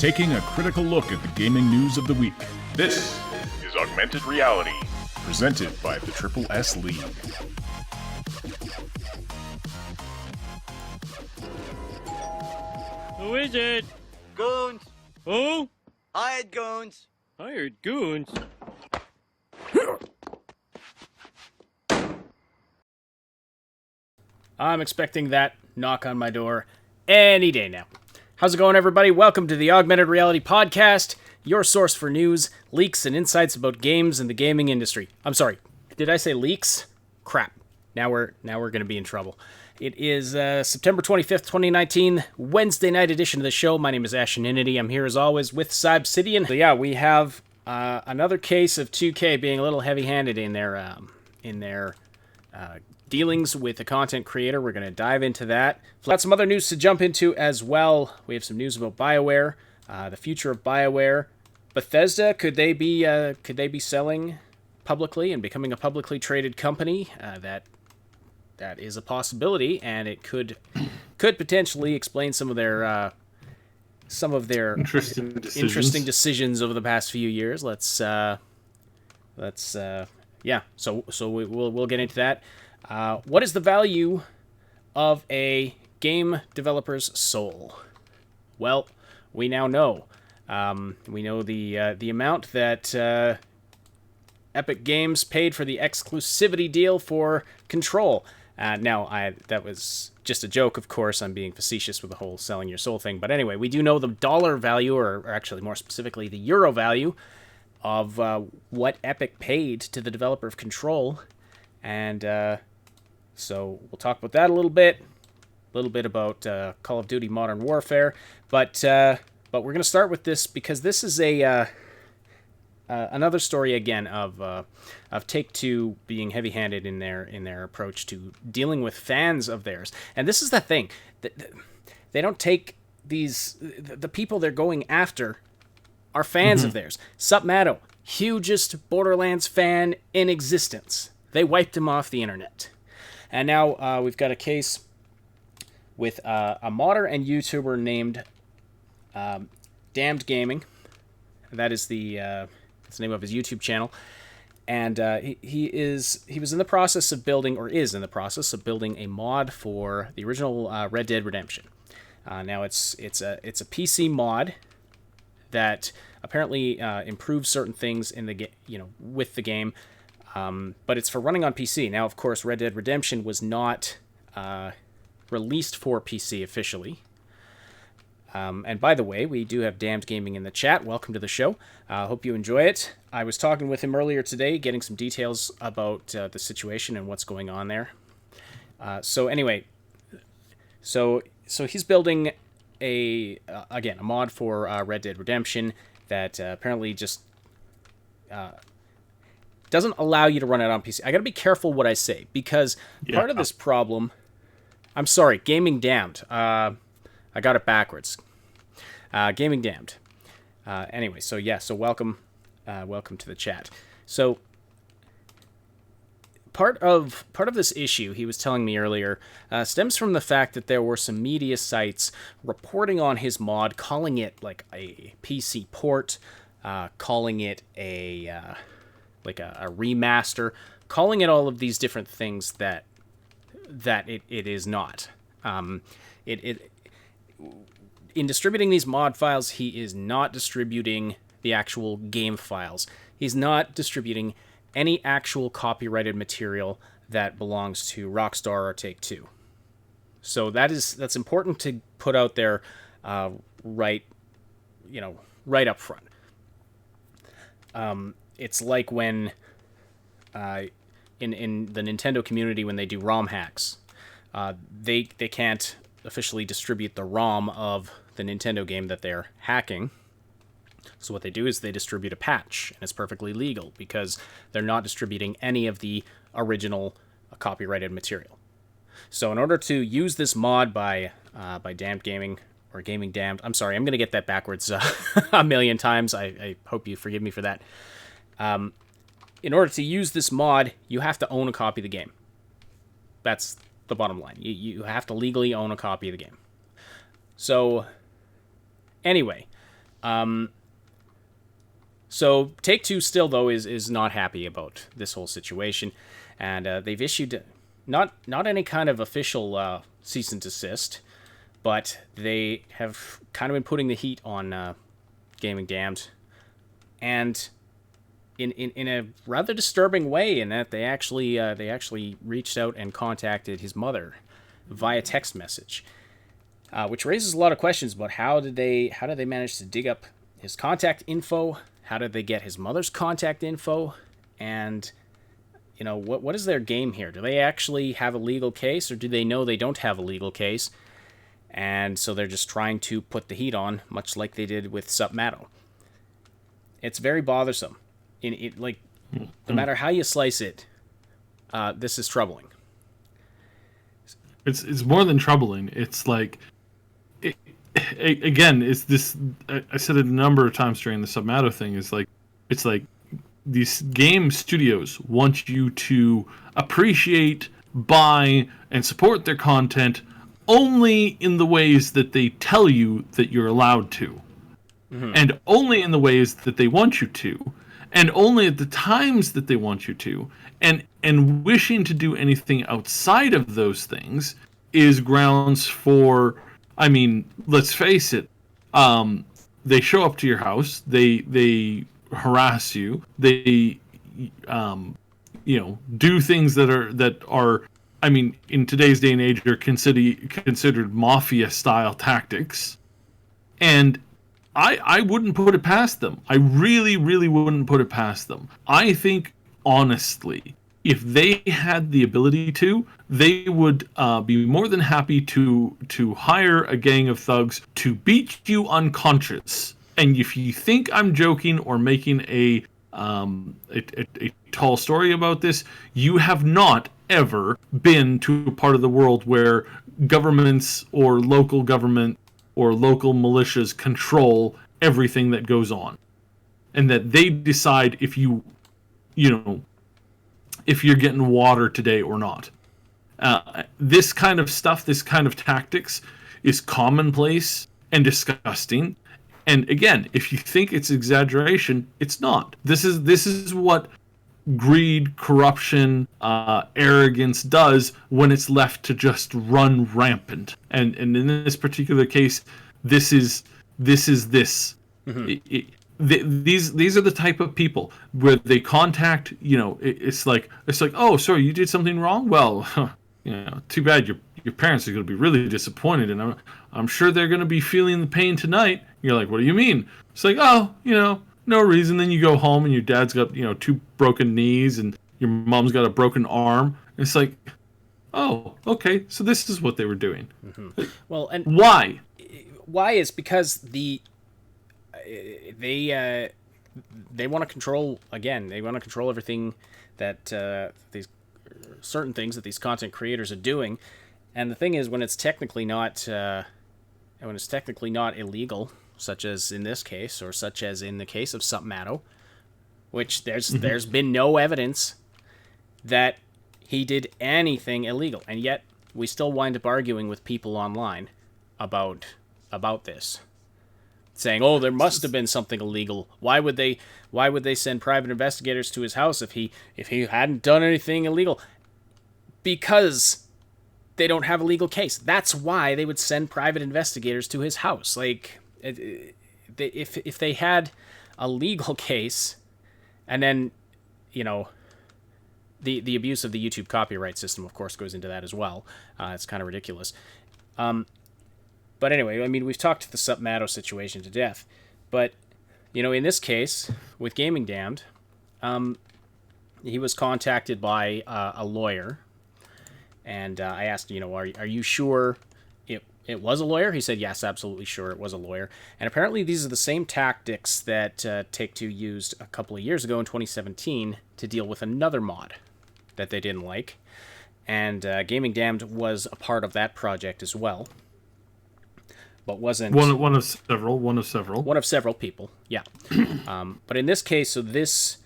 taking a critical look at the gaming news of the week. This is Augmented Reality, presented by the Triple S League. Who is it? Goons! Who? Hired goons! Hired goons? I'm expecting that knock on my door any day now. How's it going, everybody? Welcome to the Augmented Reality Podcast, your source for news, leaks, and insights about games and the gaming industry. I'm sorry, did I say leaks? Crap. Now we're going to be in trouble. It is September 25th, 2019, Wednesday night edition of the show. My name is Asheninity. I'm here as always with Cybsidian. So yeah, we have another case of 2K being a little heavy-handed in their dealings with a content creator. We're going to dive into that. We've got some other news to jump into as well. We have some news about BioWare, the future of BioWare. Bethesda, could they be selling publicly and becoming a publicly traded company? That is a possibility, and it could potentially explain some of their interesting decisions over the past few years. So we'll get into that. What is the value of a game developer's soul? Well, we now know. We know the amount that Epic Games paid for the exclusivity deal for Control. That was just a joke, of course. I'm being facetious with the whole selling your soul thing. But anyway, we do know the dollar value, or actually more specifically the euro value, of what Epic paid to the developer of Control. And so we'll talk about that a little bit about Call of Duty Modern Warfare. But we're going to start with this because this is another story again of Take-Two being heavy-handed in their approach to dealing with fans of theirs. And this is the thing. They don't take the people they're going after are fans of theirs. Supmato, hugest Borderlands fan in existence. They wiped him off the internet. And now we've got a case with a modder and YouTuber named Damned Gaming. That is that's the name of his YouTube channel. And he was in the process of building, or is in the process of building, a mod for the original Red Dead Redemption. Now it's a PC mod that apparently improves certain things in the with the game. But it's for running on PC. Now, of course, Red Dead Redemption was not released for PC officially. And by the way, we do have Damned Gaming in the chat. Welcome to the show. Hope you enjoy it. I was talking with him earlier today, getting some details about the situation and what's going on there. So he's building a mod for Red Dead Redemption that apparently just doesn't allow you to run it on PC. I gotta be careful what I say, because part of this problem... I'm sorry, GamingDamned. I got it backwards. GamingDamned. Anyway, so welcome to the chat. So part of this issue, he was telling me earlier, stems from the fact that there were some media sites reporting on his mod, calling it like a PC port, calling it a remaster, calling it all of these different things that it is not. In distributing these mod files, he is not distributing the actual game files. He's not distributing any actual copyrighted material that belongs to Rockstar or Take-Two. So that's important to put out there right up front. It's like when in the Nintendo community, when they do ROM hacks, they can't officially distribute the ROM of the Nintendo game that they're hacking. So what they do is they distribute a patch, and it's perfectly legal because they're not distributing any of the original copyrighted material. So in order to use this mod by Damned Gaming, or GamingDamned, I'm sorry, I'm going to get that backwards a million times. I hope you forgive me for that. In order to use this mod, you have to own a copy of the game. That's the bottom line. You have to legally own a copy of the game. So, anyway, So Take-Two still, though, is not happy about this whole situation, and they've issued not any kind of official cease and desist, but they have kind of been putting the heat on GamingDamned, and in a rather disturbing way, in that they actually reached out and contacted his mother via text message, which raises a lot of questions about how did they manage to dig up his contact info. How did they get his mother's contact info? And, what is their game here? Do they actually have a legal case, or do they know they don't have a legal case? And so they're just trying to put the heat on, much like they did with Submato. It's very bothersome. No matter how you slice it, this is troubling. It's more than troubling. It's like... Again, it's this. I said it a number of times during the Submato thing. It's like these game studios want you to appreciate, buy, and support their content only in the ways that they tell you that you're allowed to, and only in the ways that they want you to, and only at the times that they want you to, and wishing to do anything outside of those things is grounds for. I mean, let's face it. They show up to your house. They harass you. They, do things that are. I mean, in today's day and age, are considered mafia style tactics. And I wouldn't put it past them. I really, really wouldn't put it past them. I think honestly, if they had the ability to, they would be more than happy to hire a gang of thugs to beat you unconscious. And if you think I'm joking or making a tall story about this, you have not ever been to a part of the world where governments or local government or local militias control everything that goes on, and that they decide if if you're getting water today or not. This kind of stuff, this kind of tactics is commonplace and disgusting. And again, if you think it's exaggeration, it's not. This is what greed, corruption, arrogance does when it's left to just run rampant. And in this particular case, this is this. Mm-hmm. These are the type of people where they contact, it's like, oh, sorry, you did something wrong? Well, too bad. Your parents are going to be really disappointed, and I'm sure they're going to be feeling the pain tonight. You're like, what do you mean? It's like, oh, no reason. Then you go home and your dad's got, 2 broken knees and your mom's got a broken arm. It's like, oh, okay, so this is what they were doing. Mm-hmm. Well, and why? Why is because they want to control, again, they want to control everything that these certain things that these content creators are doing. And the thing is, when it's technically not illegal, such as in this case, or such as in the case of Submato, which there's been no evidence that he did anything illegal, and yet we still wind up arguing with people online about this, saying, "Oh, there must have been something illegal. Why would they send private investigators to his house if he hadn't done anything illegal?" Because they don't have a legal case. That's why they would send private investigators to his house. Like, if they had a legal case, and then, the abuse of the YouTube copyright system, of course, goes into that as well. It's kind of ridiculous. But anyway, I mean, we've talked the Submato situation to death. But, in this case, with GamingDamned, he was contacted by a lawyer. And I asked, are you sure it was a lawyer? He said, yes, absolutely sure it was a lawyer. And apparently these are the same tactics that Take-Two used a couple of years ago in 2017 to deal with another mod that they didn't like. And GamingDamned was a part of that project as well. But wasn't... One of several. One of several people, yeah. But in this case, so this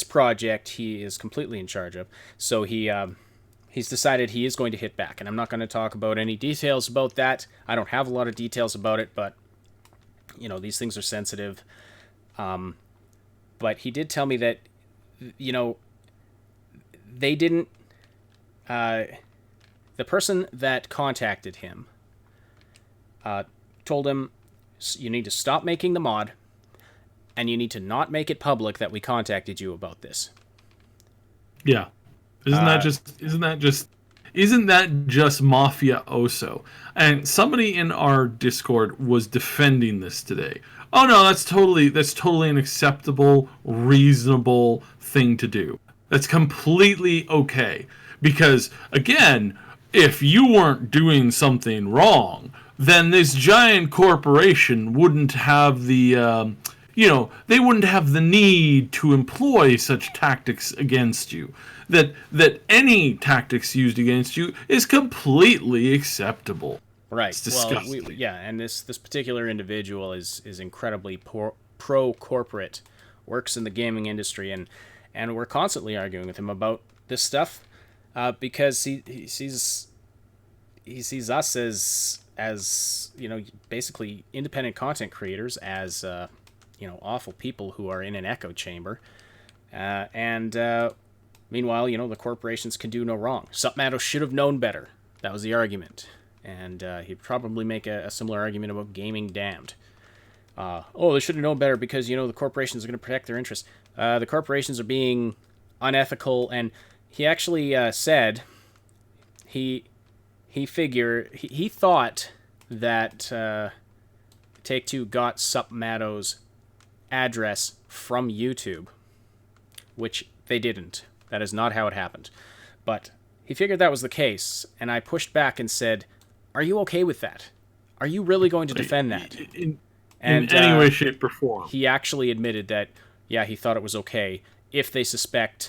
project he is completely in charge of. So he's decided he is going to hit back, and I'm not going to talk about any details about that. I don't have a lot of details about it, but these things are sensitive. But he did tell me that, they didn't, the person that contacted him told him, you need to stop making the mod, and you need to not make it public that we contacted you about this. Yeah. Isn't that just mafioso? And somebody in our Discord was defending this today. Oh no, that's totally an acceptable, reasonable thing to do. That's completely okay. Because again, if you weren't doing something wrong, then this giant corporation wouldn't have the they wouldn't have the need to employ such tactics against you. That any tactics used against you is completely acceptable. Right. It's disgusting. Well, and this particular individual is incredibly pro-corporate, works in the gaming industry, and we're constantly arguing with him about this stuff because he sees us as basically independent content creators as awful people who are in an echo chamber, and meanwhile the corporations can do no wrong. Submato should have known better. That was the argument. And he'd probably make a similar argument about GamingDamned. They should have known better because, the corporations are going to protect their interests. The corporations are being unethical, and he actually said he thought that Take-Two got Submato's address from YouTube, which they didn't. That is not how it happened. But he figured that was the case, and I pushed back and said, are you okay with that? Are you really going to defend that? In any way, shape, or form. He actually admitted that, he thought it was okay if they suspected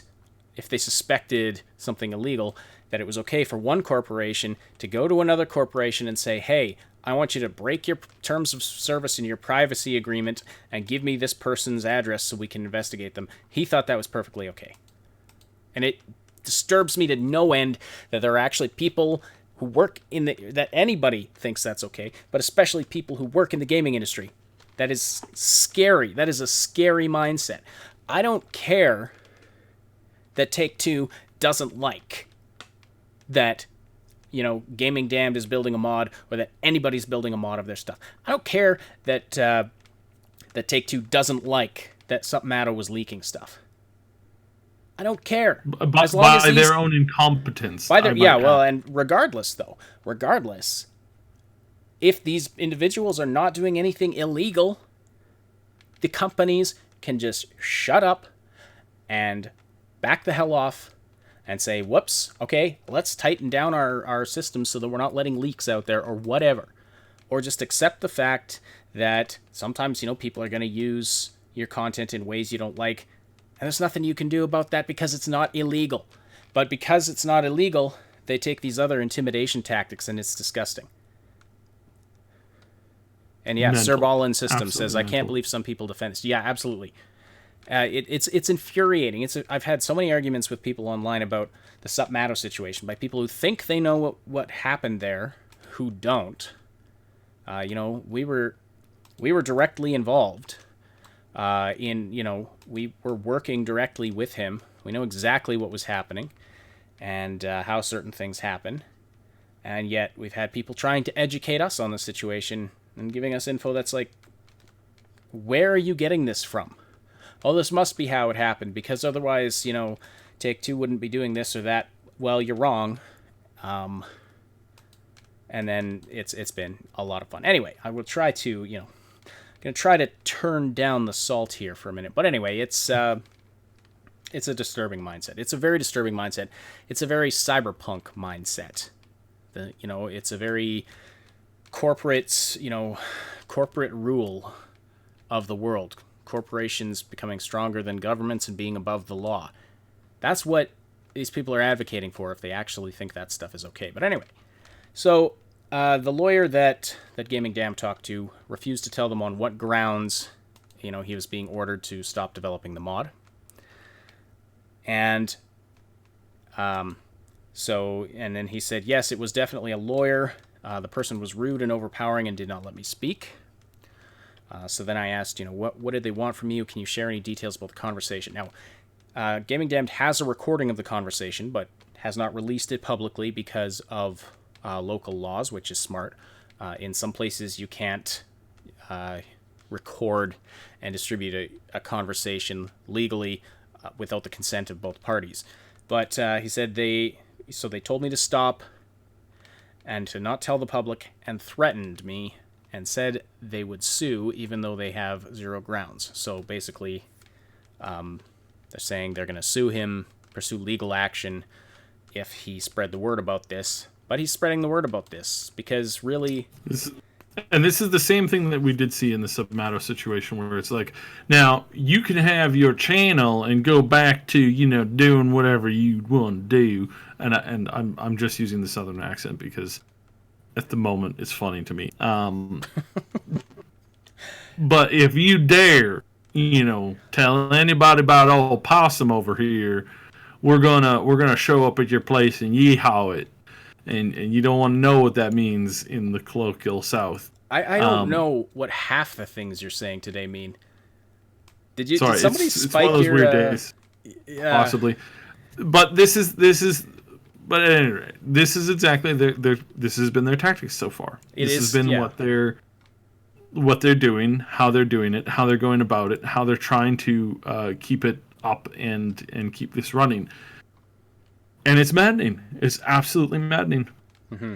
something illegal, that it was okay for one corporation to go to another corporation and say, hey, I want you to break your terms of service and your privacy agreement and give me this person's address so we can investigate them. He thought that was perfectly okay. And it disturbs me to no end that there are actually people who work that anybody thinks that's okay, but especially people who work in the gaming industry. That is scary. That is a scary mindset. I don't care that Take-Two doesn't like that, GamingDamned is building a mod, or that anybody's building a mod of their stuff. I don't care that that Take-Two doesn't like that Submato was leaking stuff. I don't care. As long as their own incompetence. And regardless, if these individuals are not doing anything illegal, the companies can just shut up and back the hell off and say, whoops, okay, let's tighten down our systems so that we're not letting leaks out there or whatever. Or just accept the fact that sometimes, people are going to use your content in ways you don't like. And there's nothing you can do about that because it's not illegal. But because it's not illegal, they take these other intimidation tactics, and it's disgusting. And Sir Ballin System says, I can't believe some people defend this. Yeah, absolutely. It's infuriating. I've had so many arguments with people online about the Submato situation by people who think they know what happened there, who don't. We were directly involved. We were working directly with him. We know exactly what was happening and how certain things happen. And yet we've had people trying to educate us on the situation and giving us info that's like, where are you getting this from? Oh, this must be how it happened, because otherwise, Take-Two wouldn't be doing this or that. Well, you're wrong. And then it's been a lot of fun. Anyway, I will try to, going to try to turn down the salt here for a minute. But anyway, it's a disturbing mindset. It's a very disturbing mindset. It's a very cyberpunk mindset. It's a very corporate rule of the world. Corporations becoming stronger than governments and being above the law. That's what these people are advocating for if they actually think that stuff is okay. But anyway, so the lawyer that GamingDamned talked to refused to tell them on what grounds, he was being ordered to stop developing the mod. And and then he said, yes, it was definitely a lawyer. The person was rude and overpowering and did not let me speak. So then I asked, what did they want from you? Can you share any details about the conversation? Now, GamingDamned has a recording of the conversation, but has not released it publicly because of local laws, which is smart. In some places, you can't record and distribute a conversation legally without the consent of both parties. But he said they told me to stop and to not tell the public, and threatened me and said they would sue even though they have zero grounds. So basically, they're saying they're going to sue him, pursue legal action if he spread the word about this. But he's spreading the word about this because really... This is the same thing that we did see in the Submato situation, where it's like, now you can have your channel and go back to doing whatever you want to do, and I'm just using the Southern accent because at the moment it's funny to me. But if you dare, tell anybody about old possum over here, we're gonna show up at your place and yeehaw it. And you don't want to know what that means in the colloquial South. I don't know what half the things you're saying today mean. Did Sorry, somebody it's spike one of those your weird days, yeah. possibly. But this is. But at any rate, this is exactly this has been their tactics so far. This has been what they're doing, how they're doing it, how they're going about it, how they're trying to keep it up and keep this running. And it's maddening. It's absolutely maddening. Mm-hmm.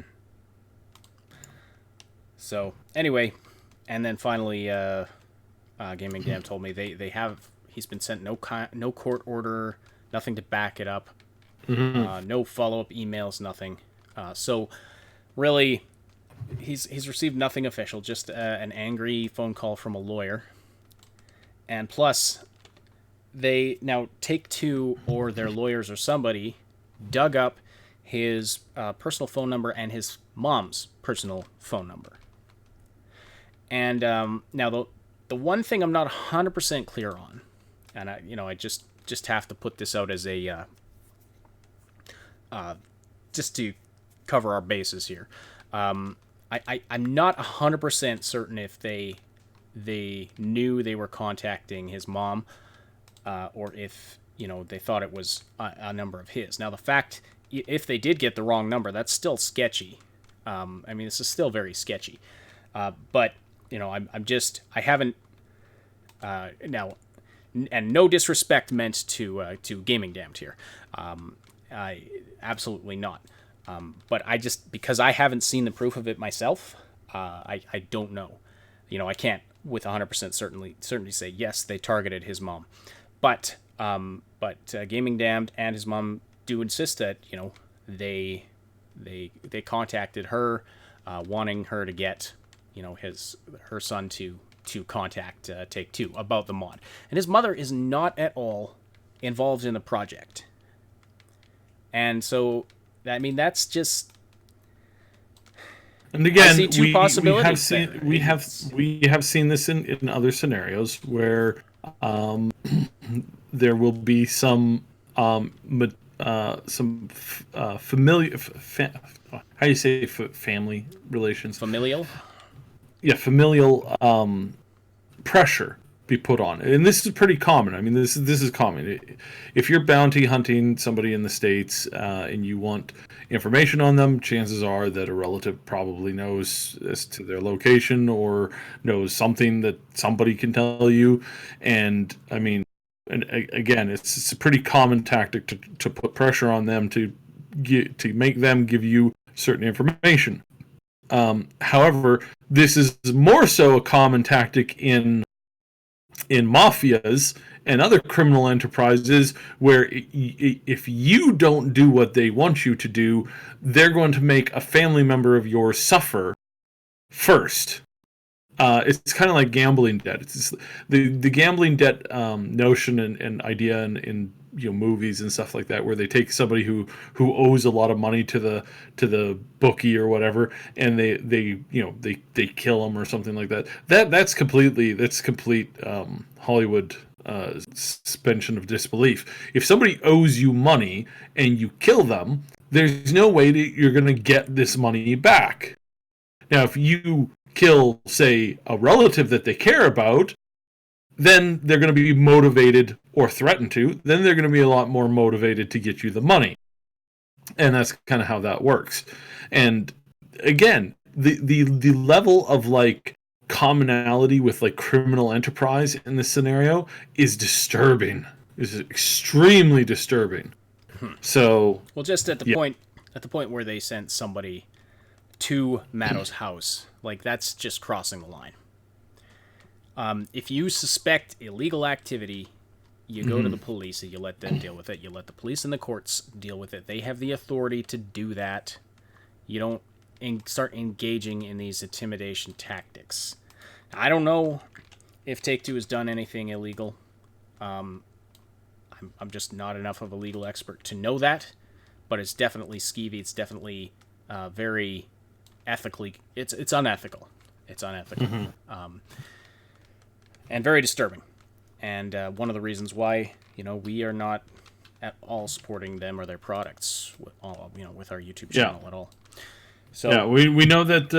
So anyway, and then finally, GamingDamned told me he's been sent no court order, nothing to back it up, no follow-up emails, nothing. So really, he's received nothing official, just an angry phone call from a lawyer. And plus, Take-Two or their lawyers or somebody dug up his personal phone number and his mom's personal phone number. And now the one thing I'm not 100% clear on, and I just have to put this out as a just to cover our bases here. I'm not 100% certain if they knew they were contacting his mom, or if they thought it was a number of his. Now, the fact, if they did get the wrong number, that's still sketchy. This is still very sketchy. But, I haven't, now, and no disrespect meant to GamingDamned here. I absolutely not. But because I haven't seen the proof of it myself, I don't know. I can't with 100% certainty say, yes, they targeted his mom. But GamingDamned and his mom do insist that they contacted her, wanting her to get her son to contact Take-Two about the mod, and his mother is not at all involved in the project. And so that's just. And again, I see two possibilities. We have seen this in other scenarios where there will be some familiar. How do you say family relations? Familial. Yeah, familial pressure be put on, and this is pretty common. This is common. If you're bounty hunting somebody in the States and you want information on them, chances are that a relative probably knows as to their location or knows something that somebody can tell you. And again, it's a pretty common tactic to put pressure on them to make them give you certain information. However, this is more so a common tactic in mafias and other criminal enterprises, where if you don't do what they want you to do, they're going to make a family member of yours suffer first. It's kind of like gambling debt. It's the gambling debt notion and idea in movies and stuff like that, where they take somebody who owes a lot of money to the bookie or whatever, and they kill them or something like that. That's complete Hollywood suspension of disbelief. If somebody owes you money and you kill them, there's no way that you're going to get this money back. Now, if you kill, say, a relative that they care about, then they're going to be motivated, or threaten to, then they're going to be a lot more motivated to get you the money. And that's kind of how that works. And again, the level of like commonality with like criminal enterprise in this scenario is disturbing. Is extremely disturbing. So, well, just at the point where they sent somebody to Matto's house, like that's just crossing the line. If you suspect illegal activity, you go to the police and you let them deal with it. You let the police and the courts deal with it. They have the authority to do that. You don't start engaging in these intimidation tactics. I don't know if Take-Two has done anything illegal. I'm just not enough of a legal expert to know that, but it's definitely skeevy. It's definitely very ethically. It's unethical. It's unethical. And very disturbing. And one of the reasons why, we are not at all supporting them or their products, with our YouTube channel at all. So yeah, we know that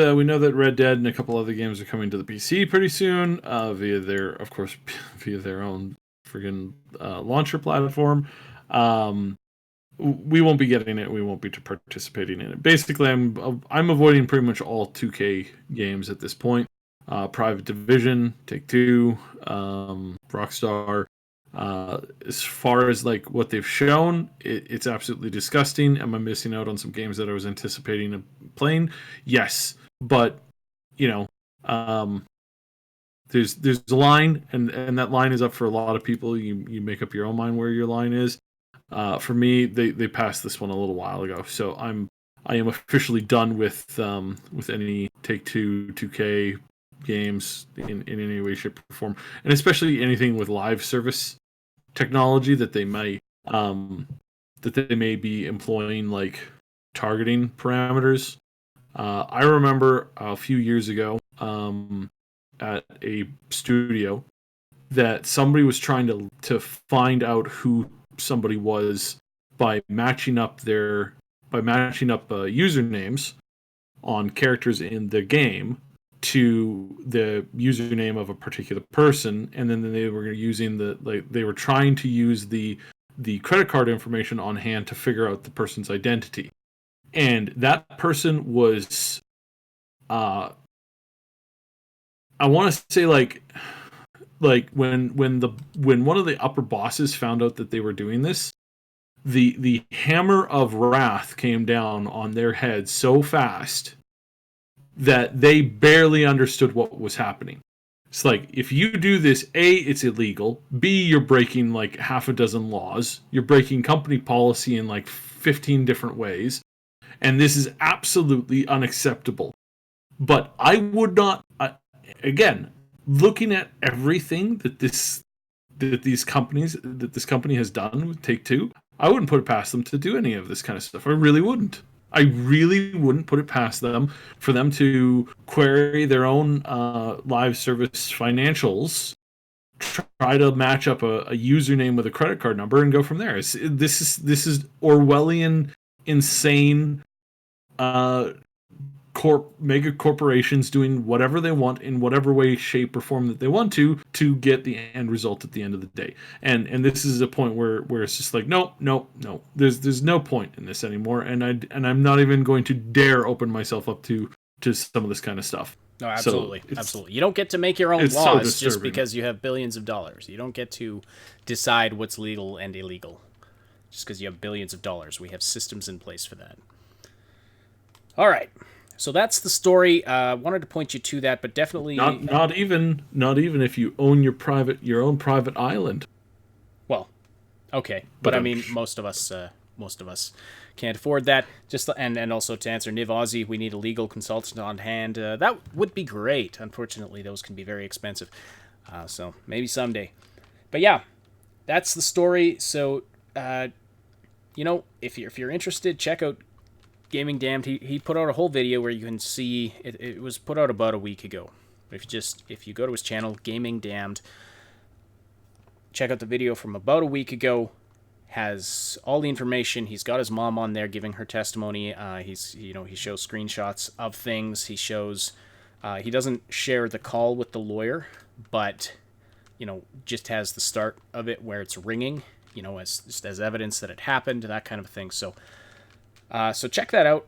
Red Dead and a couple other games are coming to the PC pretty soon, via their own friggin' launcher platform. We won't be getting it. We won't be participating in it. Basically, I'm avoiding pretty much all 2K games at this point. Private Division, Take-Two, Rockstar. As far as like what they've shown, it's absolutely disgusting. Am I missing out on some games that I was anticipating playing? Yes, but there's a line, and that line is up for a lot of people. You make up your own mind where your line is. For me, they passed this one a little while ago, so I am officially done with any Take-Two 2K games in any way, shape, or form, and especially anything with live service technology that they may be employing, like targeting parameters. I remember a few years ago at a studio that somebody was trying to find out who somebody was by matching up usernames on characters in the game to the username of a particular person, and then they were using they were trying to use the credit card information on hand to figure out the person's identity. And that person was I want to say like when one of the upper bosses found out that they were doing this, the hammer of wrath came down on their heads so fast that they barely understood what was happening. It's like, if you do this, A, it's illegal. B, you're breaking like half a dozen laws. You're breaking company policy in like 15 different ways. And this is absolutely unacceptable. But I would not, again, looking at everything that this company has done with Take-Two, I wouldn't put it past them to do any of this kind of stuff. I really wouldn't. I really wouldn't put it past them for them to query their own live service financials, try to match up a username with a credit card number, and go from there. This is Orwellian, insane mega corporations doing whatever they want in whatever way, shape, or form that they want to get the end result at the end of the day. And this is a point where it's just like, no. There's no point in this anymore, and I'm not even going to dare open myself up to some of this kind of stuff. No, absolutely. So absolutely. You don't get to make your own laws just because you have billions of dollars. You don't get to decide what's legal and illegal just because you have billions of dollars. We have systems in place for that. All right. So that's the story. Wanted to point you to that, but definitely not even if you own your own private island. Well, okay, but I mean, most of us can't afford that. And also to answer Niv Aussie, we need a legal consultant on hand. That would be great. Unfortunately, those can be very expensive. So maybe someday. But yeah, that's the story. So if you're interested, check out GamingDamned. He put out a whole video where you can see it was put out about a week ago. If you go to his channel, GamingDamned, check out the video from about a week ago. Has all the information. He's got his mom on there giving her testimony. He shows screenshots of things. He shows He doesn't share the call with the lawyer, but just has the start of it where it's ringing, as evidence that it happened, that kind of thing. So check that out.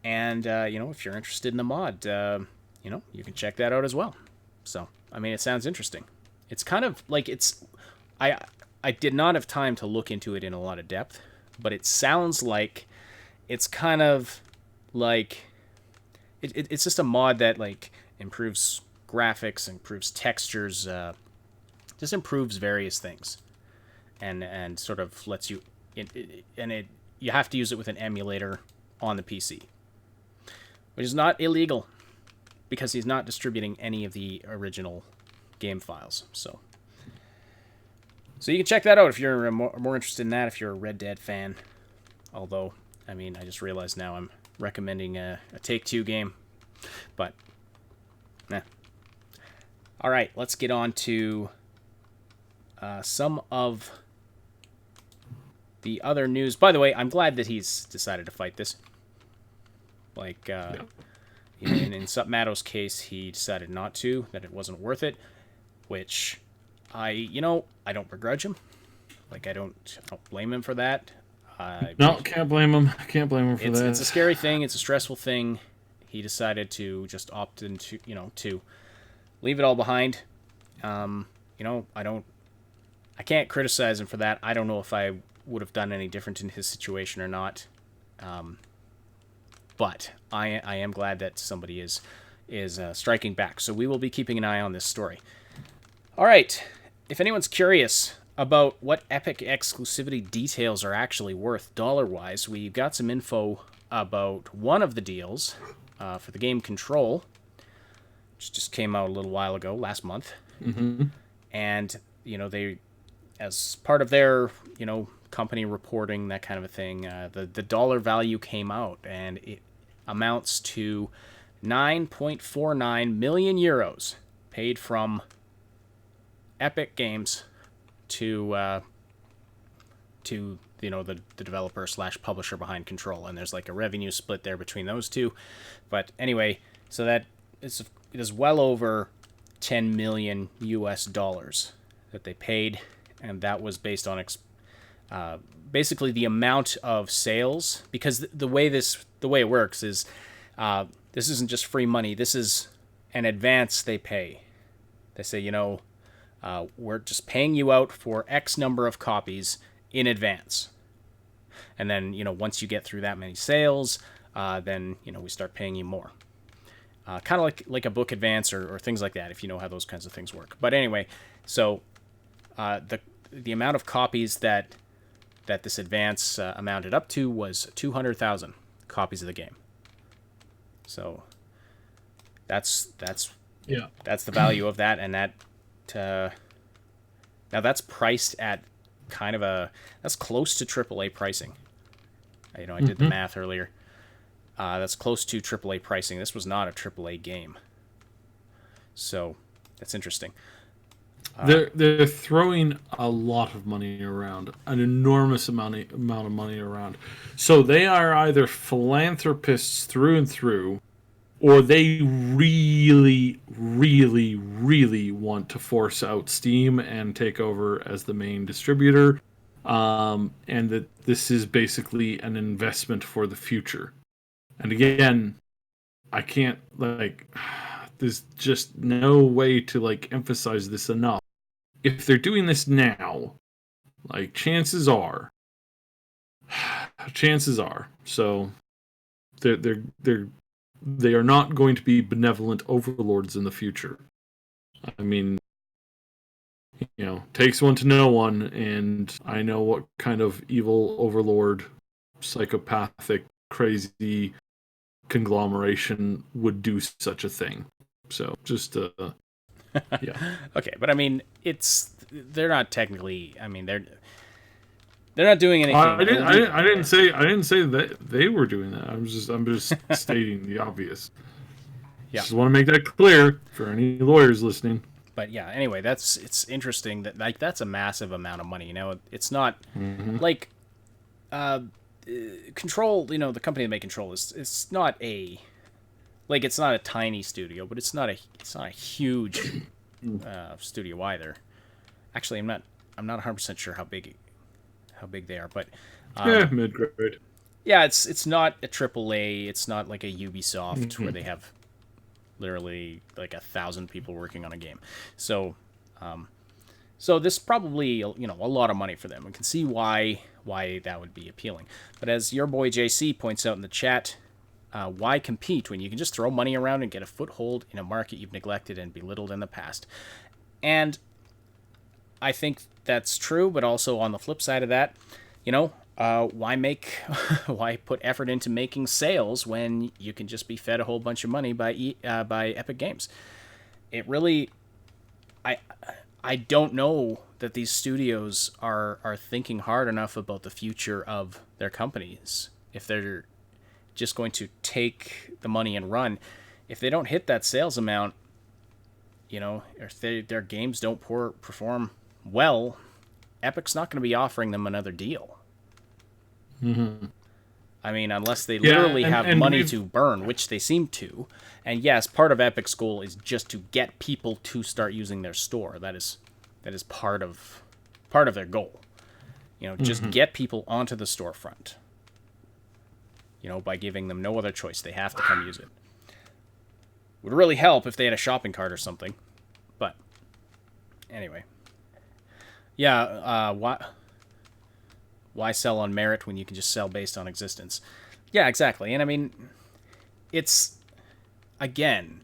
And, if you're interested in the mod, you can check that out as well. So, I mean, it sounds interesting. It's kind of like I did not have time to look into it in a lot of depth, but it sounds like it's kind of like it's just a mod that like improves graphics, improves textures, just improves various things, and sort of lets you you have to use it with an emulator on the PC, which is not illegal because he's not distributing any of the original game files. So you can check that out if you're more interested in that, if you're a Red Dead fan. Although, I mean, I just realized now I'm recommending a Take-Two game. But, all right, let's get on to some of the other news. By the way, I'm glad that he's decided to fight this. Like, in Submato's case, he decided not to, that it wasn't worth it, which I don't begrudge him. Like, I don't blame him for that. No, can't blame him. Can't blame him for that. It's a scary thing. It's a stressful thing. He decided to just opt into, to leave it all behind. I can't criticize him for that. I don't know if I would have done any different in his situation or not. But I am glad that somebody is striking back. So we will be keeping an eye on this story. All right. If anyone's curious about what Epic exclusivity details are actually worth dollar-wise, we've got some info about one of the deals for the game Control, which just came out a little while ago, last month. Mm-hmm. And, they, as part of their, company reporting, that kind of a thing, the dollar value came out, and it amounts to 9.49 million euros paid from Epic Games to the developer / publisher behind Control, and there's like a revenue split there between those two. But anyway, so that it is well over $10 million that they paid, and that was based on basically the amount of sales, because the way it works is this isn't just free money. This is an advance they pay. They say, we're just paying you out for X number of copies in advance. And then, once you get through that many sales, then, we start paying you more. Kind of like a book advance or things like that, if you know how those kinds of things work. But anyway, so the amount of copies that this advance amounted up to was 200,000 copies of the game. So that's the value of that, and that now that's priced at that's close to AAA pricing. I did the math earlier. That's close to AAA pricing. This was not a AAA game, so that's interesting. They're throwing a lot of money around, an enormous amount of money around. So they are either philanthropists through and through, or they really, really, really want to force out Steam and take over as the main distributor, and that this is basically an investment for the future. And again, I can't, there's just no way to, emphasize this enough. If they're doing this now, chances are, so they are not going to be benevolent overlords in the future. I mean, takes one to know one, and I know what kind of evil overlord, psychopathic, crazy conglomeration would do such a thing. So just yeah. Okay, but I mean, they're not technically. I mean, they're not doing anything. I didn't say that they were doing that. I'm just stating the obvious. Yeah. Just want to make that clear for any lawyers listening. But yeah, anyway, it's interesting that that's a massive amount of money. It's not Control. The company that made Control it's not a Like, it's not a tiny studio, but it's not a huge studio either. Actually, I'm not 100% sure how big they are, but Yeah, mid-grade. yeah, it's not a AAA. It's not like a Ubisoft where they have literally like 1,000 people working on a game. So, so this probably, you know, a lot of money for them. We can see why that would be appealing. But as your boy JC points out in the chat, why compete when you can just throw money around and get a foothold in a market you've neglected and belittled in the past? And I think that's true, but also on the flip side of that, you know, why put effort into making sales when you can just be fed a whole bunch of money by Epic Games? It really, I don't know that these studios are thinking hard enough about the future of their companies. If they're just going to take the money and run, if they don't hit that sales amount, you know, if their games don't perform well, Epic's not going to be offering them another deal. Mm-hmm. I mean, unless they literally have money to burn, which they seem to. And yes, part of Epic's goal is just to get people to start using their store. That is part of their goal. You know, just get people onto the storefront. You know, by giving them no other choice. They have to come use it. Would really help if they had a shopping cart or something. But anyway. Yeah, why sell on merit when you can just sell based on existence? Yeah, exactly. And I mean, it's, again,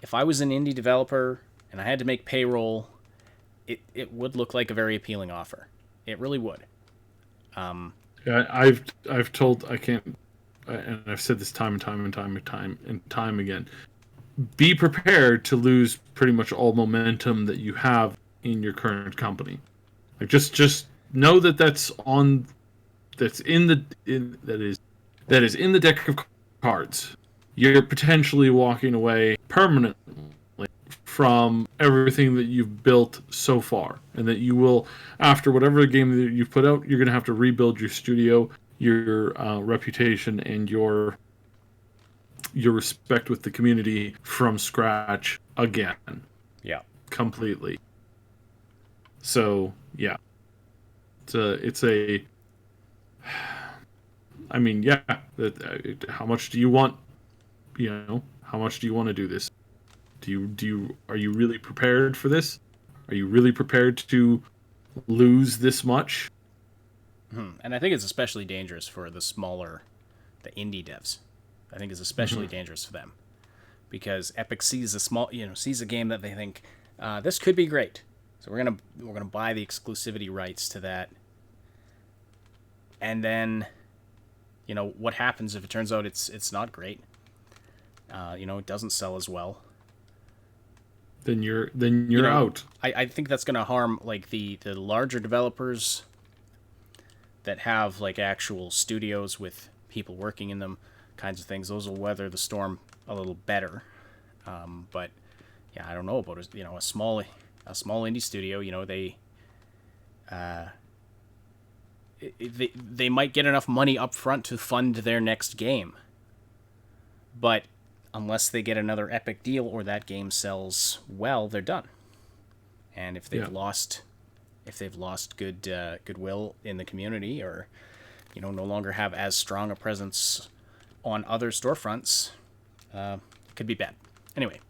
if I was an indie developer and I had to make payroll, it would look like a very appealing offer. It really would. Yeah, I've told, I can't, and I've said this time and time again. Be prepared to lose pretty much all momentum that you have in your current company. Like just know that that is in the deck of cards. You're potentially walking away permanently from everything that you've built so far, and that you will, after whatever game that you've put out, you're going to have to rebuild your studio, your reputation, and your respect with the community from scratch again. Yeah. Completely. So, yeah. It's a I mean, yeah, how much do you want, you know, how much do you want to do this? Are you really prepared for this? Are you really prepared to lose this much? And I think it's especially dangerous for the indie devs. I think it's especially dangerous for them, because Epic sees a game that they think this could be great, so we're gonna buy the exclusivity rights to that, and then, you know, what happens if it turns out it's not great? You know, it doesn't sell as well. Then you're out. I think that's gonna harm like the larger developers that have like actual studios with people working in them, kinds of things. Those will weather the storm a little better. But yeah, I don't know about a small indie studio. You know, they might get enough money up front to fund their next game, but unless they get another Epic deal or that game sells well, they're done. And if they've lost goodwill in the community, or, you know, no longer have as strong a presence on other storefronts, it could be bad. Anyway.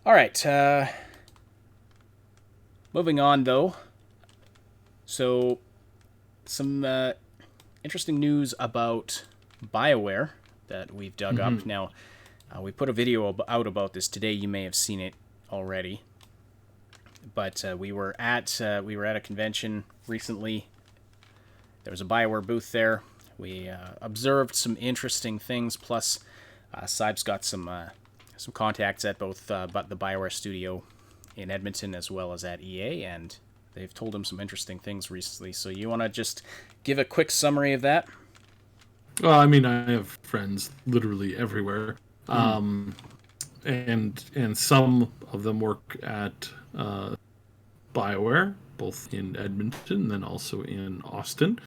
All right. Moving on, though. So, some interesting news about BioWare that we've dug up. Now, we put a video out about this today. You may have seen it already. But we were at a convention recently. There was a BioWare booth there. We observed some interesting things. Plus, Saib's got some contacts at both the BioWare studio in Edmonton as well as at EA, and they've told him some interesting things recently. So you want to just give a quick summary of that? Well, I mean, I have friends literally everywhere, and some of them work at BioWare, both in Edmonton, and then also in Austin,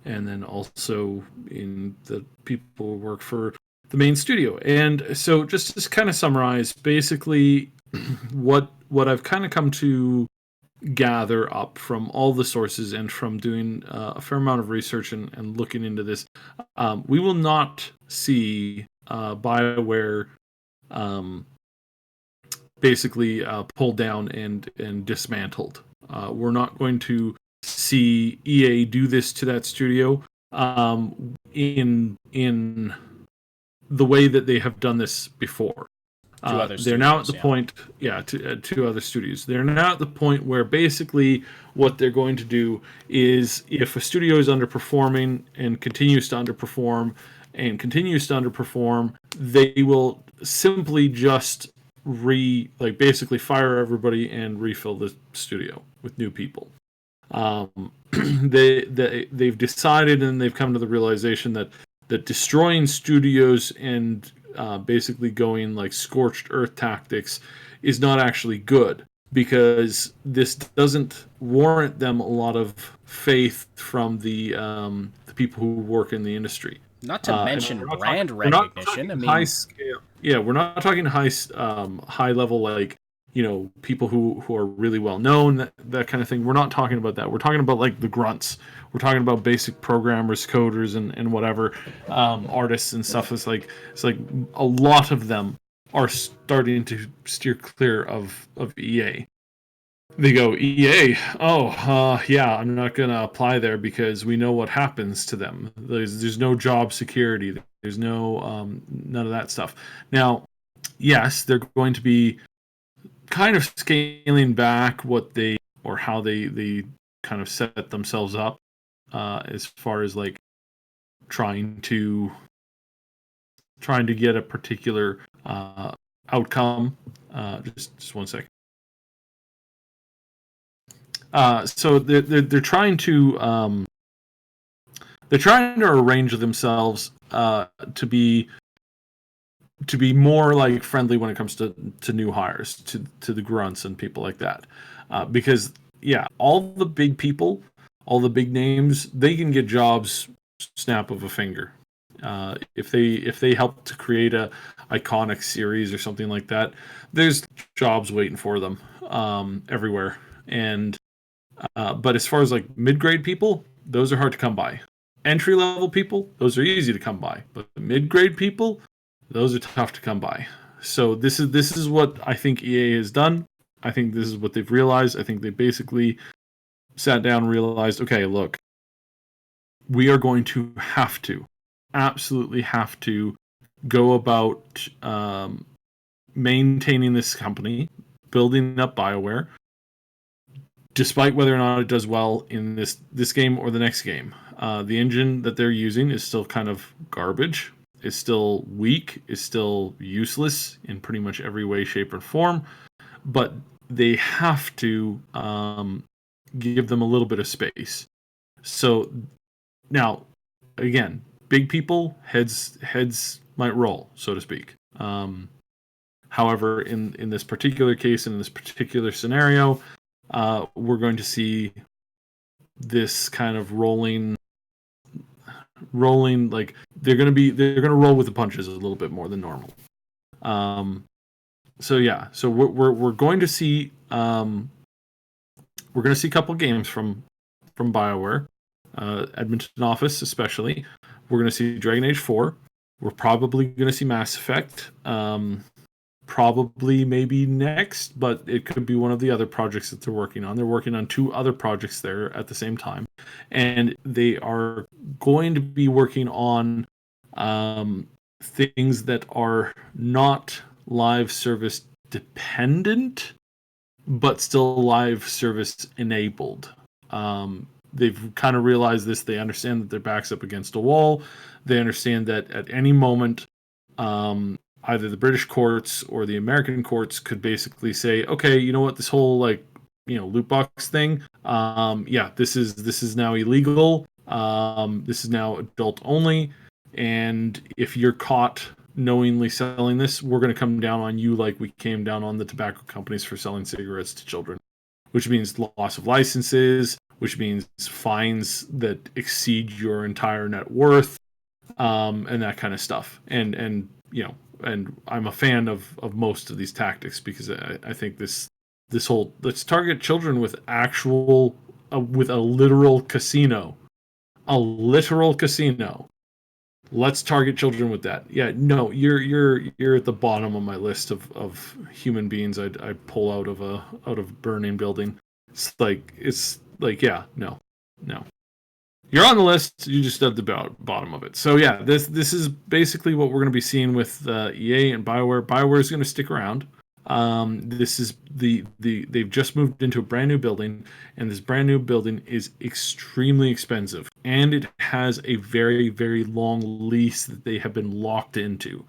and then also in the people who work for main studio. And so just to kind of summarize, basically what I've kind of come to gather up from all the sources and from doing a fair amount of research and looking into this, we will not see BioWare basically pulled down and dismantled. We're not going to see EA do this to that studio in the way that they have done this before. They're now at the point, to other studios. They're now at the point where basically what they're going to do is, if a studio is underperforming and continues to underperform, they will simply just basically fire everybody and refill the studio with new people. They've decided, and they've come to the realization that destroying studios and basically going like scorched earth tactics is not actually good, because this doesn't warrant them a lot of faith from the people who work in the industry. Not to mention brand recognition. I mean, high scale. Yeah, we're not talking high level, like, people who are really well known, that kind of thing. We're not talking about that. We're talking about like the grunts. We're talking about basic programmers, coders, and whatever, artists and stuff. It's like a lot of them are starting to steer clear of EA. They go, EA, I'm not going to apply there because we know what happens to them. There's no job security. There's no none of that stuff. Now, yes, they're going to be kind of scaling back how they kind of set themselves up as far as like trying to get a particular outcome. Just one second. So they're trying to arrange themselves to be more like friendly when it comes to new hires, to the grunts and people like that, because all the big people, all the big names, they can get jobs snap of a finger. If they help to create a iconic series or something like that, there's jobs waiting for them everywhere. And but as far as like mid-grade people, those are hard to come by. Entry-level people, those are easy to come by. But mid-grade people, those are tough to come by. So this is what I think EA has done. I think this is what they've realized. I think they basically sat down and realized, okay, look, we are going to absolutely have to go about maintaining this company, building up BioWare, despite whether or not it does well in this game or the next game. The engine that they're using is still kind of garbage. It's still weak. It's still useless in pretty much every way, shape, or form. But they have to give them a little bit of space. So now, again, big people, heads might roll, so to speak. However, in this particular case, in this particular scenario, we're going to see this kind of rolling, like they're going to roll with the punches a little bit more than normal. So we're going to see a couple games from BioWare, Edmonton office especially. We're going to see Dragon Age 4. We're probably going to see Mass Effect. Probably maybe next, but it could be one of the other projects that they're working on. They're working on 2 other projects there at the same time, and they are going to be working on things that are not live service dependent, but still live service enabled. They've kind of realized this. They understand that their back's up against a wall. They understand that at any moment, either the British courts or the American courts could basically say, okay, you know what, this whole loot box thing, this is now illegal. This is now adult only, and if you're caught knowingly selling this, we're going to come down on you like we came down on the tobacco companies for selling cigarettes to children, which means loss of licenses, which means fines that exceed your entire net worth. and that kind of stuff. And and I'm a fan of most of these tactics because I think this whole let's target children with actual with a literal casino, Let's target children with that. Yeah, no, you're at the bottom of my list of human beings I'd pull out of burning building. It's like yeah, no. You're on the list. You just at the bottom of it. So yeah, this is basically what we're going to be seeing with EA and BioWare. BioWare is going to stick around. This is they've just moved into a brand new building, and this brand new building is extremely expensive, and it has a very, very long lease that they have been locked into.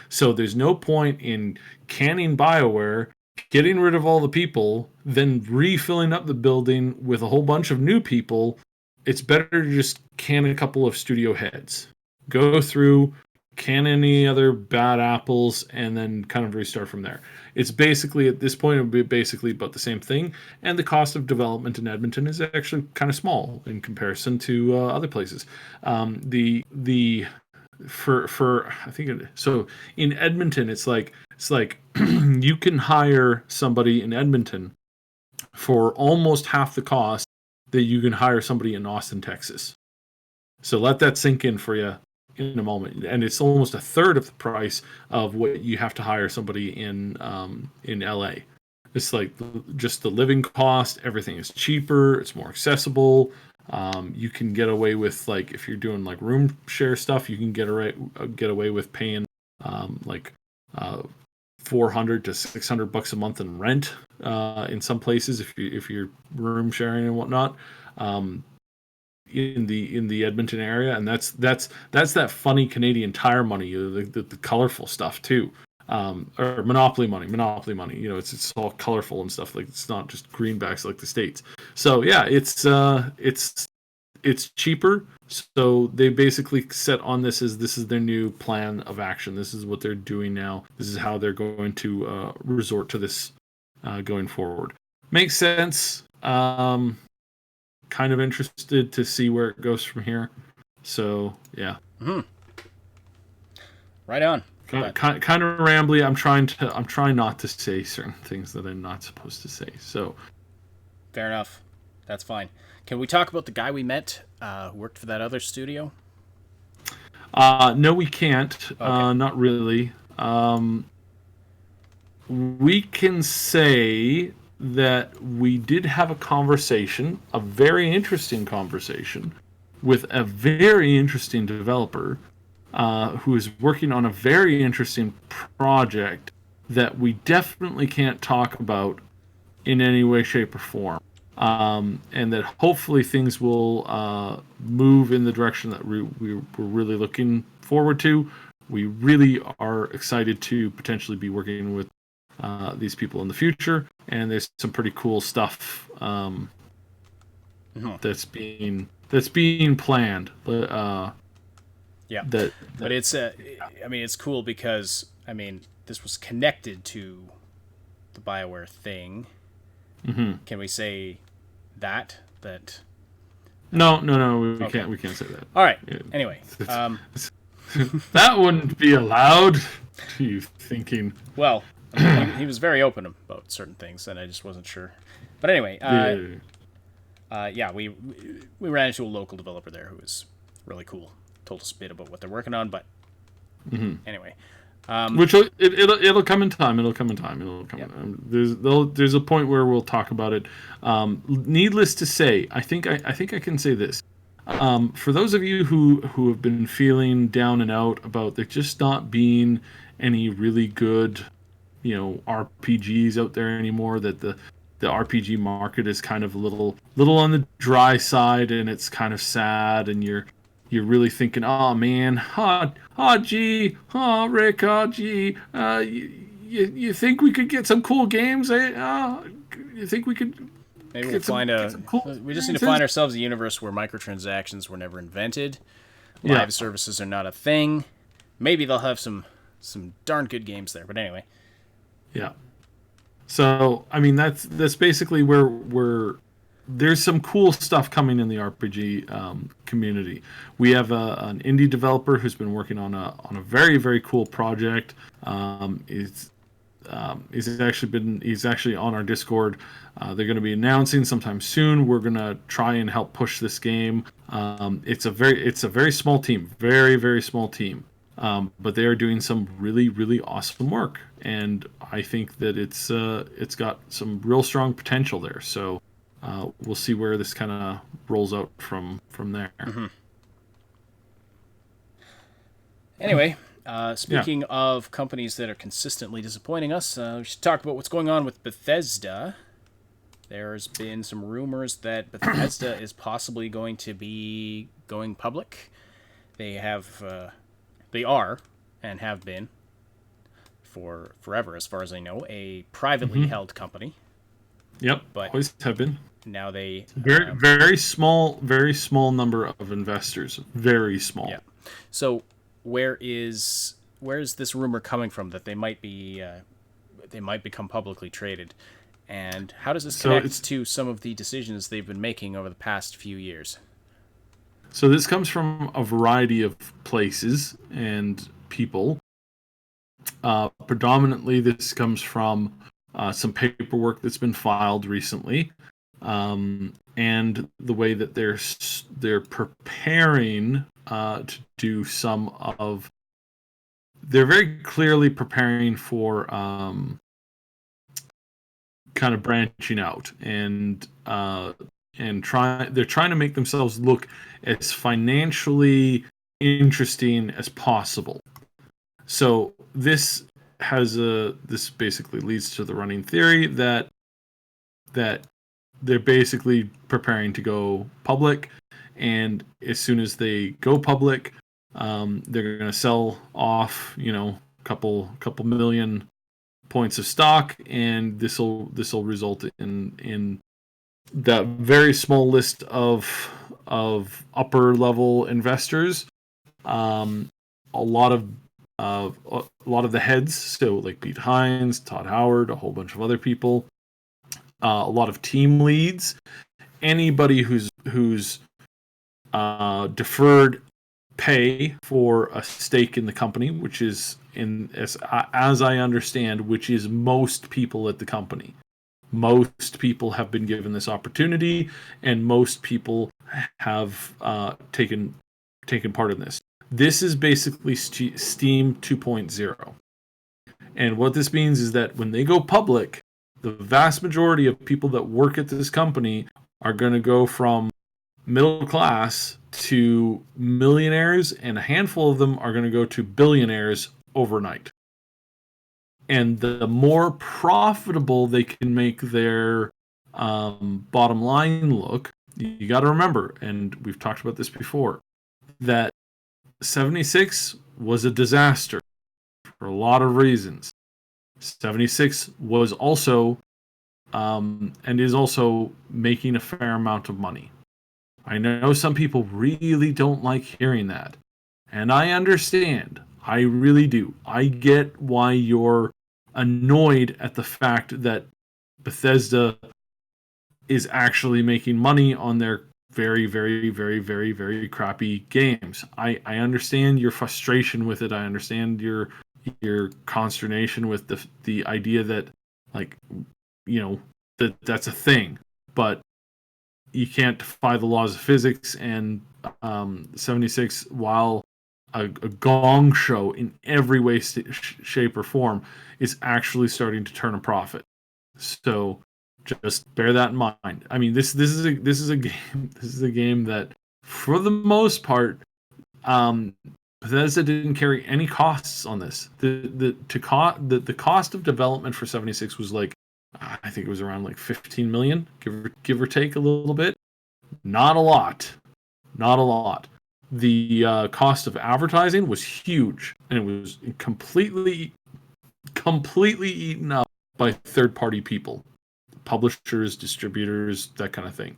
So there's no point in canning BioWare, getting rid of all the people, then refilling up the building with a whole bunch of new people. It's better to just can a couple of studio heads, go through, can any other bad apples, and then kind of restart from there. It's basically, at this point, it would be basically about the same thing, and the cost of development in Edmonton is actually kind of small in comparison to other places. For I think so in Edmonton, it's like you can hire somebody in Edmonton for almost half the cost that you can hire somebody in Austin, Texas. So let that sink in for you in a moment, and it's almost a third of the price of what you have to hire somebody in LA. It's like just the living cost, everything is cheaper, it's more accessible. You can get away with, like, if you're doing like room share stuff, you can get away with paying like $400 to $600 a month in rent in some places if you're room sharing and whatnot. In the Edmonton area, and that's that funny Canadian Tire money, the colorful stuff too, or Monopoly money. You know, it's all colorful and stuff. Like, it's not just greenbacks like the States. So yeah, it's cheaper. So they basically set on this is their new plan of action. This is what they're doing now. This is how they're going to resort to this going forward. Makes sense. Kind of interested to see where it goes from here. So yeah. Mm-hmm. Right on. Kind of rambly. I'm trying not to say certain things that I'm not supposed to say. So fair enough. That's fine. Can we talk about the guy we met who worked for that other studio? No, we can't. Okay. Not really. We can say that we did have a conversation, a very interesting conversation, with a very interesting developer who is working on a very interesting project that we definitely can't talk about in any way, shape, or form. And that hopefully things will move in the direction that we're really looking forward to. We really are excited to potentially be working with these people in the future, and there's some pretty cool stuff that's being planned. But yeah, but it's I mean, it's cool because, I mean, this was connected to the BioWare thing. Mm-hmm. Can we say that? No, we can't say that. All right. Yeah. Anyway, that wouldn't be allowed. To you thinking? Well, I mean, he was very open about certain things, and I just wasn't sure. But anyway, we ran into a local developer there who was really cool. Told us a bit about what they're working on, but anyway. Which it'll come in time. It'll come in time. There's a point where we'll talk about it. Needless to say, I think I can say this. For those of you who have been feeling down and out about there just not being any really good, RPGs out there anymore, that the RPG market is kind of a little on the dry side, and it's kind of sad, and you're really thinking, oh man, Rick, you think we could get some cool games? You think we could? Maybe we'll find we just need to find ourselves a universe where microtransactions were never invented. Live services are not a thing. Maybe they'll have some darn good games there. But anyway. Yeah. So I mean that's basically where there's some cool stuff coming in the RPG community. We have an indie developer who's been working on a very, very cool project. He's actually on our Discord. They're going to be announcing sometime soon. We're going to try and help push this game. It's a very small team, very, very small team. But they are doing some really, really awesome work, and I think that it's got some real strong potential there. So we'll see where this kind of rolls out from there. Mm-hmm. Anyway, speaking of companies that are consistently disappointing us, we should talk about what's going on with Bethesda. There's been some rumors that Bethesda is possibly going to be going public. They are and have been for forever, as far as I know, a privately held company. Yep, but always have been. Now they very small number of investors, very small. Yeah. So where is this rumor coming from that they might become publicly traded, and how does this connect to some of the decisions they've been making over the past few years? So this comes from a variety of places and people. Predominantly, this comes from some paperwork that's been filed recently, and the way that they're preparing to do some of. They're very clearly preparing for kind of branching out and they're trying to make themselves look as financially interesting as possible. So this basically leads to the running theory that they're basically preparing to go public, and as soon as they go public, they're going to sell off, a couple million points of stock, and this will result in that very small list of upper level investors. A lot of the heads, so like Pete Hines, Todd Howard, a whole bunch of other people, a lot of team leads, anybody who's deferred pay for a stake in the company, which is as I understand, which is most people at the company. Most people have been given this opportunity, and most people have taken part in this. This is basically Steam 2.0. And what this means is that when they go public, the vast majority of people that work at this company are going to go from middle class to millionaires, and a handful of them are going to go to billionaires overnight. And the more profitable they can make their bottom line look, you got to remember, and we've talked about this before, that 76 was a disaster for a lot of reasons. 76 was also and is also making a fair amount of money. I know some people really don't like hearing that, and I understand. I really do. I get why you're annoyed at the fact that Bethesda is actually making money on their very, very, very, very, very crappy games. I understand your frustration with it. I understand your consternation with the idea that, like, that's a thing. But you can't defy the laws of physics, and 76, while a gong show in every way, shape, or form, is actually starting to turn a profit. So just bear that in mind. I mean, this is a game that, for the most part, Bethesda didn't carry any costs on this. The cost of development for 76 was like, I think it was around like 15 million, give or take a little bit. Not a lot. The cost of advertising was huge, and it was completely eaten up by third-party people, publishers, distributors, that kind of thing.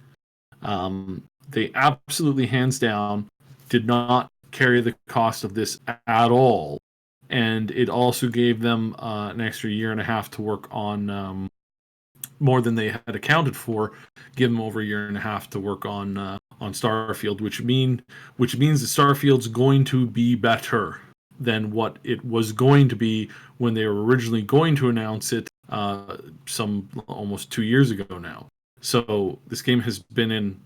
They absolutely, hands down, did not carry the cost of this at all, and it also gave them an extra year and a half to work on more than they had accounted for. Give them over a year and a half to work on Starfield, which means that Starfield's going to be better than what it was going to be when they were originally going to announce it some almost 2 years ago now. So this game has been in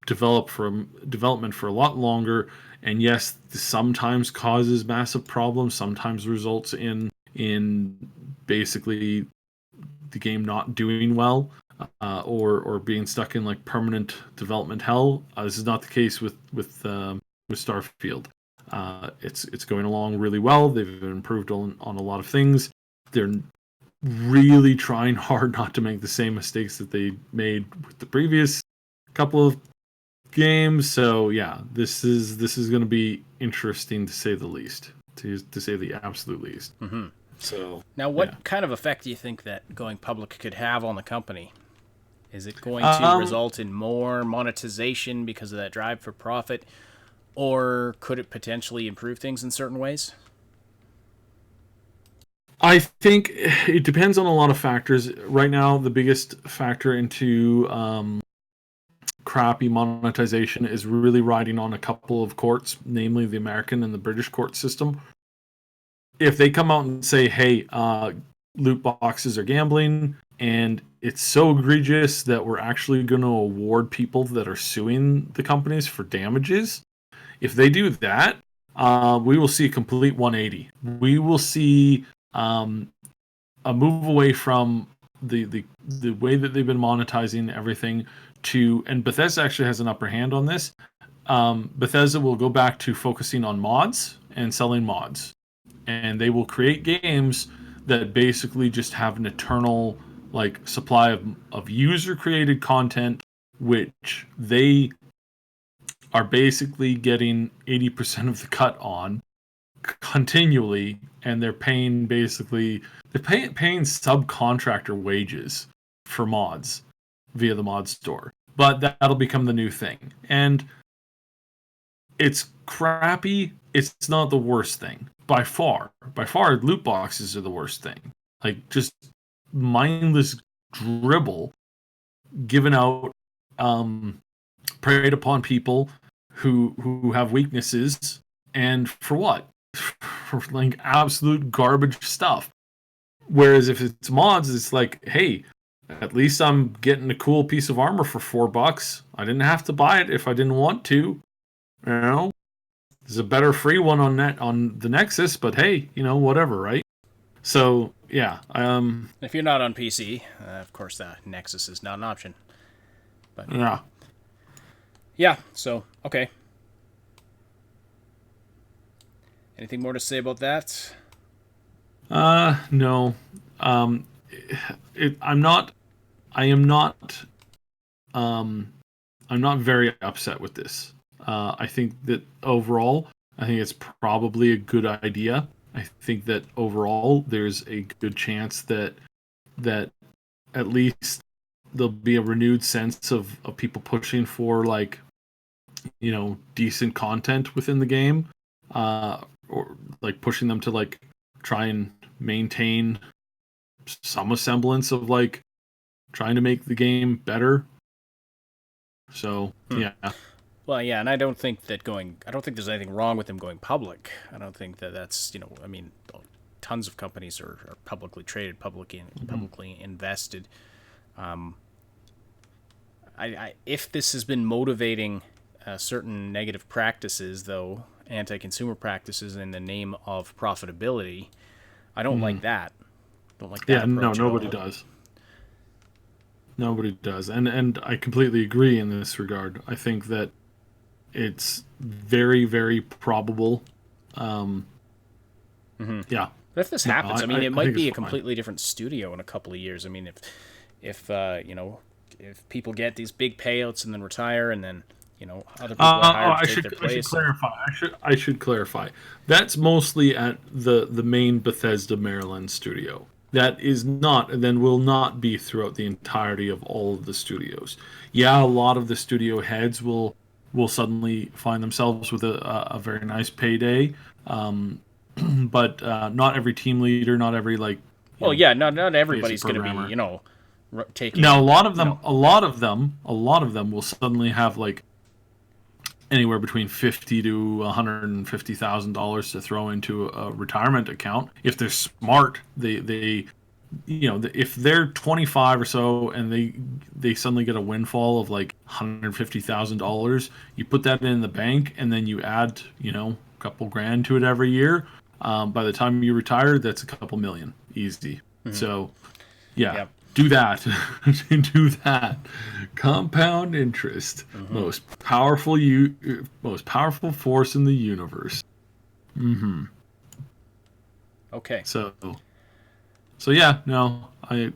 development for a lot longer, and yes, this sometimes causes massive problems, sometimes results in basically the game not doing well, or being stuck in like permanent development hell. This is not the case with Starfield. It's going along really well. They've improved on a lot of things. They're really trying hard not to make the same mistakes that they made with the previous couple of games. So yeah, this is going to be interesting to say the least, to say the absolute least. Mm-hmm. So now, what kind of effect do you think that going public could have on the company? Is it going to result in more monetization because of that drive for profit, or could it potentially improve things in certain ways? I think it depends on a lot of factors. Right now, the biggest factor into crappy monetization is really riding on a couple of courts, namely the American and the British court system. If they come out and say, hey, loot boxes are gambling, and it's so egregious that we're actually going to award people that are suing the companies for damages, if they do that, we will see a complete 180. We will see a move away from the way that they've been monetizing everything to, and Bethesda actually has an upper hand on this. Bethesda will go back to focusing on mods and selling mods, and they will create games that basically just have an eternal like supply of user created content, which they are basically getting 80% of the cut on continually, and they're paying subcontractor wages for mods via the mod store. But that'll become the new thing. And it's crappy. It's not the worst thing. By far, loot boxes are the worst thing. Like, just mindless dribble given out, preyed upon people who have weaknesses, and for what? For like absolute garbage stuff. Whereas if it's mods, it's like, hey, at least I'm getting a cool piece of armor for $4. I didn't have to buy it if I didn't want to. You know, there's a better free one on the Nexus, but hey, whatever, right? So yeah. If you're not on PC, of course, the Nexus is not an option. But yeah. Yeah. So okay. Anything more to say about that? No. I'm not very upset with this. I think that overall, I think it's probably a good idea. I think that overall, there's a good chance that at least there'll be a renewed sense of people pushing for like, decent content within the game, or like pushing them to like try and maintain some semblance of like trying to make the game better. So yeah. Well, yeah, and I don't think there's anything wrong with them going public. I don't think that's tons of companies are publicly traded, publicly invested. If this has been motivating certain negative practices, though, anti-consumer practices in the name of profitability, I don't like that. Don't like that. Yeah, no, nobody does. Nobody does, and I completely agree in this regard. I think that it's very, very probable. Yeah. But if this happens, it might be a completely different studio in a couple of years. I mean, if people get these big payouts and then retire, and then other people are hired to take their place. I should clarify. That's mostly at the main Bethesda Maryland studio. That is not, and then will not be throughout the entirety of all of the studios. Yeah, a lot of the studio heads will suddenly find themselves with a very nice payday, but not every team leader, not every not everybody's going to be taking. Now, a lot of them will suddenly have like anywhere between $50 to $150,000 to throw into a retirement account. If they're smart, they if they're 25 or so and they suddenly get a windfall of like $150,000, you put that in the bank and then you add a couple grand to it every year. By the time you retire, that's a couple million easy. So Yep. do that. Do that. Compound interest, most powerful force in the universe. Okay. So yeah, no, I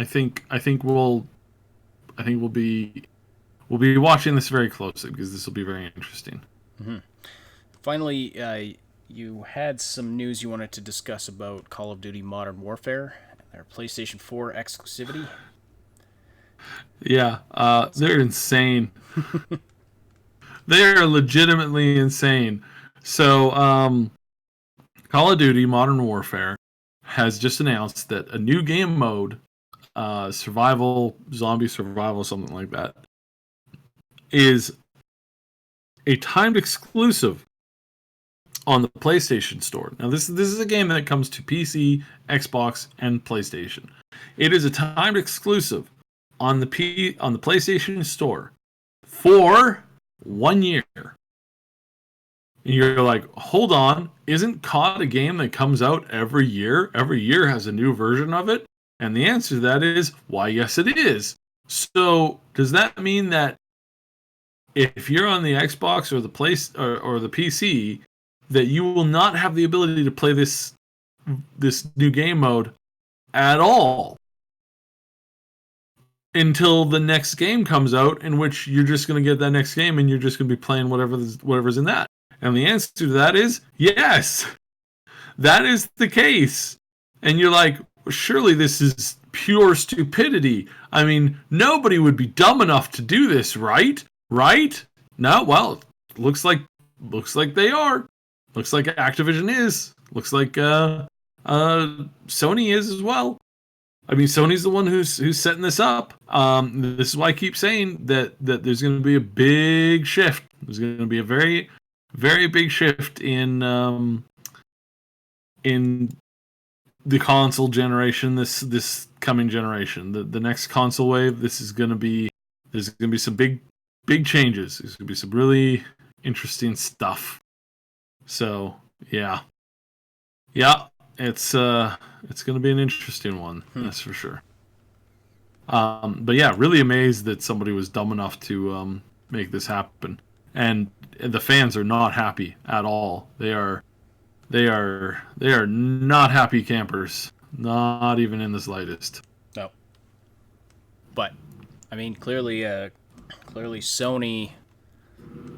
think we'll be watching this very closely because this will be very interesting. Finally, you had some news you wanted to discuss about Call of Duty Modern Warfare, their PlayStation 4 exclusivity. Yeah, they're insane. They're legitimately insane. So, Call of Duty Modern Warfare has just announced that a new game mode, zombie survival, something like that, is a timed exclusive on the PlayStation Store. Now, this is a game that comes to PC, Xbox, and PlayStation. It is a timed exclusive on the PlayStation Store for 1 year. And you're like, hold on, isn't COD a game that comes out every year? Every year has a new version of it? And the answer to that is, why, yes, it is. So, does that mean that if you're on the Xbox or the PC, that you will not have the ability to play this new game mode at all until the next game comes out, in which you're just going to get that next game and you're just going to be playing whatever's in that? And the answer to that is yes. That is the case. And you're like, surely this is pure stupidity. I mean, nobody would be dumb enough to do this, right? Right? No, well, looks like they are. Looks like Activision is. Looks like Sony is as well. I mean, Sony's the one who's setting this up. This is why I keep saying that there's going to be a big shift. There's going to be a very, very big shift in the console generation. This coming generation, the next console wave. There's going to be some big changes. There's going to be some really interesting stuff. So yeah, it's going to be an interesting one. That's for sure. But yeah, really amazed that somebody was dumb enough to make this happen, and the fans are not happy at all. They are not happy campers, not even in the slightest. No. But I mean, clearly Sony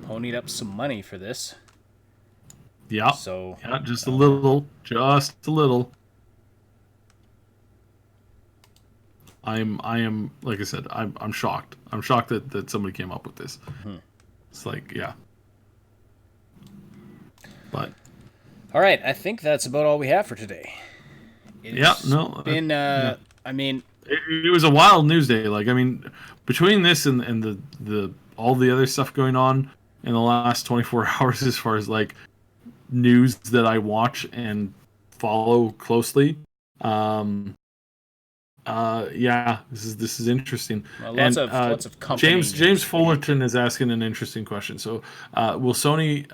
ponied up some money for this. Yeah. So yeah, just a little. I am like I said, I'm shocked. I'm shocked that somebody came up with this. It's like, yeah. But all right, I think that's about all we have for today. I mean, it was a wild news day. Like, I mean, between this and the all the other stuff going on in the last 24 hours, as far as like news that I watch and follow closely, this is interesting. Well, lots of company James Fullerton is asking an interesting question. So, will Sony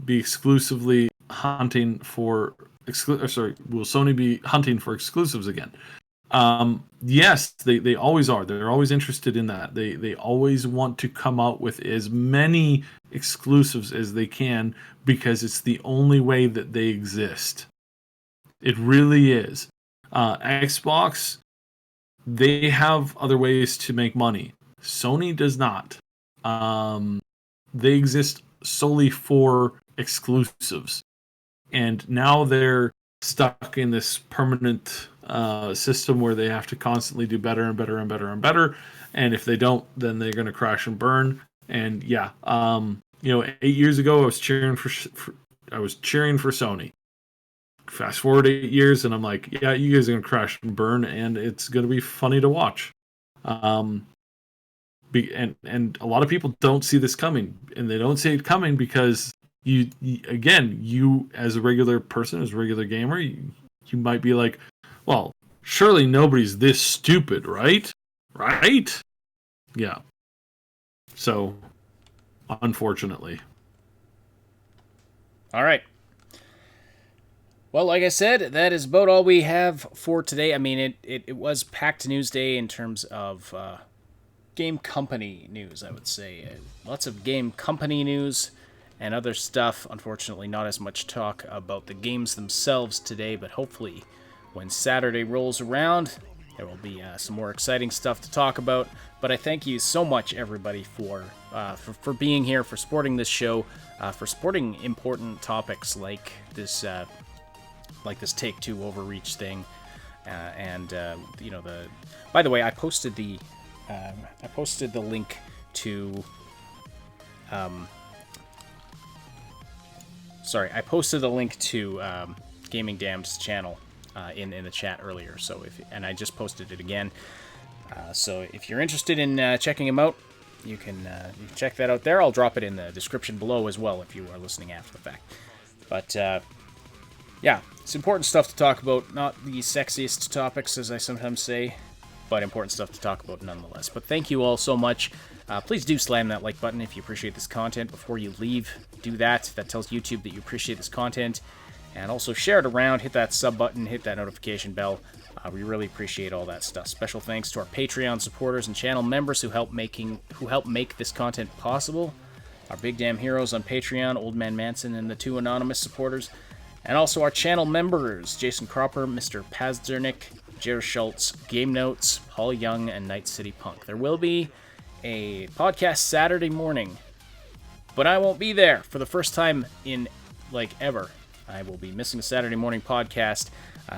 be exclusively hunting for will Sony be hunting for exclusives again? Yes, they always are. They're always interested in that. They always want to come out with as many exclusives as they can, because it's the only way that they exist. It really is. Xbox, they have other ways to make money. Sony does not. They exist solely for exclusives. And now they're stuck in this permanent system where they have to constantly do better and better and better and better. And if they don't, then they're going to crash and burn. And yeah, 8 years ago, I was cheering for Sony. fast forward 8 years, and I'm like, yeah, you guys are gonna crash and burn, and it's gonna be funny to watch. And a lot of people don't see this coming, and they don't see it coming because you as a regular person, as a regular gamer, you might be like, well, surely nobody's this stupid, right? Right? Yeah. So, unfortunately. All right. Well, like I said, that is about all we have for today. I mean, it was packed news day in terms of game company news, I would say. Lots of game company news and other stuff. Unfortunately, not as much talk about the games themselves today, but hopefully when Saturday rolls around, there will be some more exciting stuff to talk about. But I thank you so much, everybody, for being here, for supporting this show, for supporting important topics like this Take-Two overreach thing, and By the way, I posted the link to. I posted the link to GamingDamned's channel in the chat earlier. So and I just posted it again. So if you're interested in checking him out, you can check that out there. I'll drop it in the description below as well if you are listening after the fact. But yeah, it's important stuff to talk about. Not the sexiest topics, as I sometimes say, but important stuff to talk about nonetheless. But thank you all so much. Please do slam that like button if you appreciate this content. Before you leave, do that. That tells YouTube that you appreciate this content. And also share it around, hit that sub button, hit that notification bell. We really appreciate all that stuff. Special thanks to our Patreon supporters and channel members who help make this content possible. Our big damn heroes on Patreon, Old Man Manson and the 2 anonymous supporters. And also our channel members, Jason Cropper, Mr. Pazdernick, Jer Schultz, Game Notes, Paul Young, and Night City Punk. There will be a podcast Saturday morning, but I won't be there for the first time in, ever. I will be missing a Saturday morning podcast.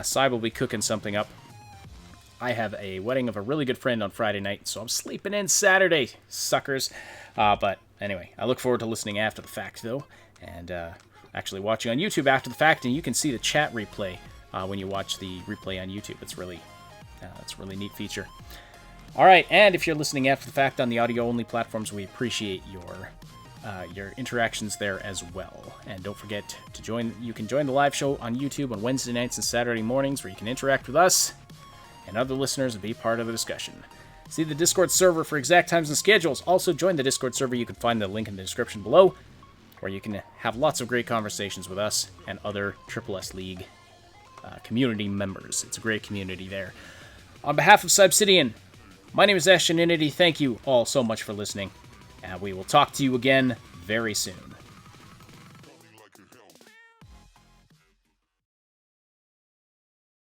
Cy will be cooking something up. I have a wedding of a really good friend on Friday night, so I'm sleeping in Saturday, suckers. But anyway, I look forward to listening after the fact, though, and actually watching on YouTube after the fact, and you can see the chat replay when you watch the replay on YouTube. It's a really neat feature. All right, and if you're listening after the fact on the audio-only platforms, we appreciate your interactions there as well. And don't forget to join. You can join the live show on YouTube on Wednesday nights and Saturday mornings, where you can interact with us and other listeners and be part of the discussion. See the Discord server for exact times and schedules. Also join the Discord server. You can find the link in the description below, where you can have lots of great conversations with us and other Triple S League community members. It's a great community there. On behalf of Subsidian, my name is Ashtonity. Thank you all so much for listening, and we will talk to you again very soon.